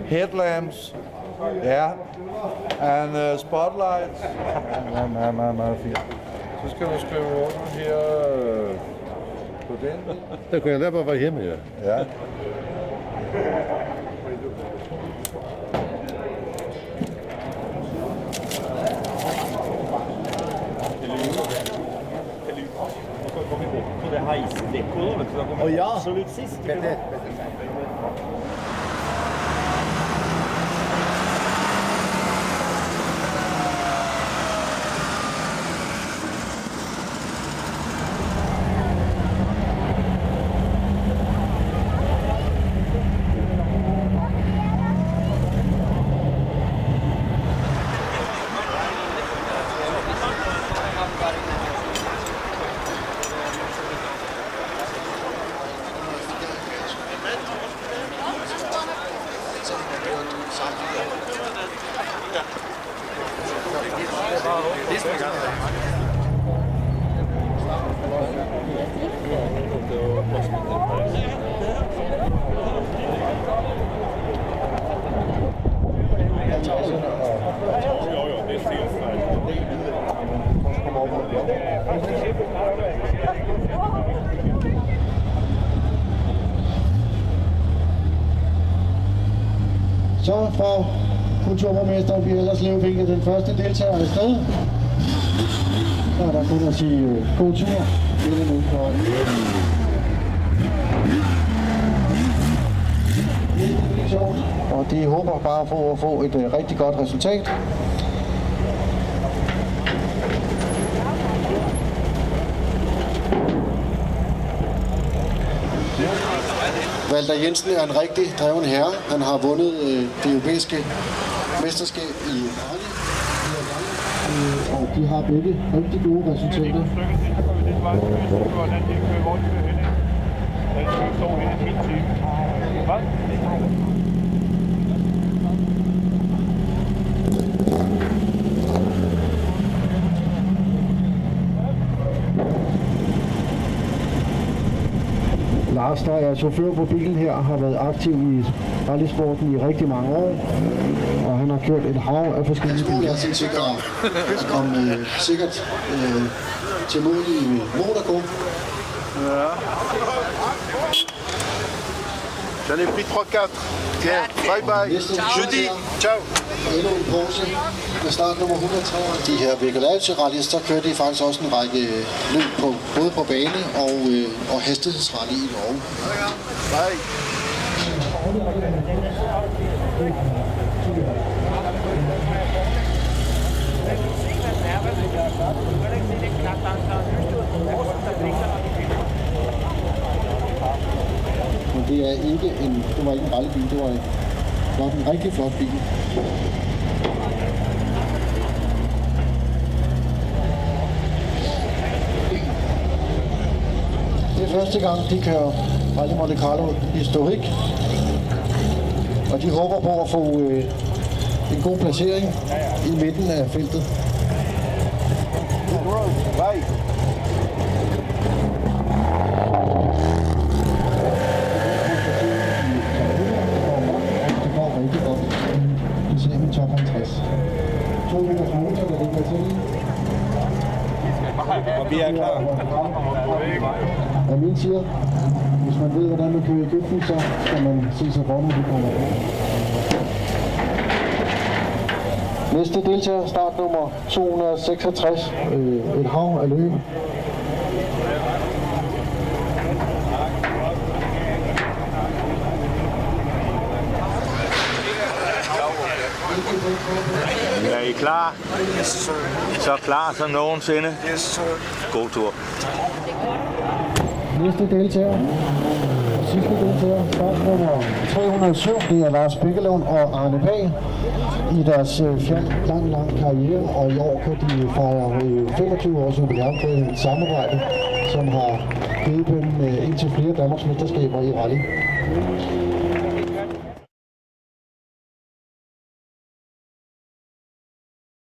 Headlamps, ja, and spotlights. Meget fint. Så skal du skrive under her på den. Der kunne jeg lade mig være hjemme, ja. Ja. Det heisdekkoet, vet du, da kommer ja. absolutt sist. Så fra kulturborgmester Pia Ellerslev fik den første deltager afsted. Så er der kun at sige god tur. Og de håber bare på at få et rigtig godt resultat. Walter Jensen er en rigtig dreven herre. Han har vundet det europæiske mesterskab i rally. Og de har begge rigtig gode resultater. Lars, der er chauffør på bilen her, har været aktiv i rallysporten i rigtig mange år, og han har kørt et hav af forskellige biler. Jeg synes sikkert at komme sikkert til mål i Monaco. Ja. J'en ai pris 3-4. Tiens, bye bye. Jeudi. Ciao. Endnu en Porsche med start nummer 103. De her Vigolage Rallys, der kører de faktisk også en række løb på, både på bane og hastighedsrally i Norge. Bye. Men det er ikke en, det var ikke en rallybil, det var en rigtig flot bil. Det er første gang, de kører Rally Monte Carlo historik, og de håber på at få en god placering i midten af feltet. Bye. Top 50. 2 meters motor, der ligger til. Og vi er klar. Og min siger, hvis man ved, hvordan man kører i Egypten, så skal man se sig for, når det kommer ind. Næste deltager, start nummer 266, et hav af løb. Er I klar? Yes, sir. Så klar som nogensinde? Yes, sir. God tur. Næste deltager, sidste deltager, start nummer 307, det er Lars Bækkelund og Arne Pag i deres lang karriere, og i år kan de fejre 25 års jubilæum på et samarbejde, som har givet dem indtil flere Danmarks mesterskaber i rally.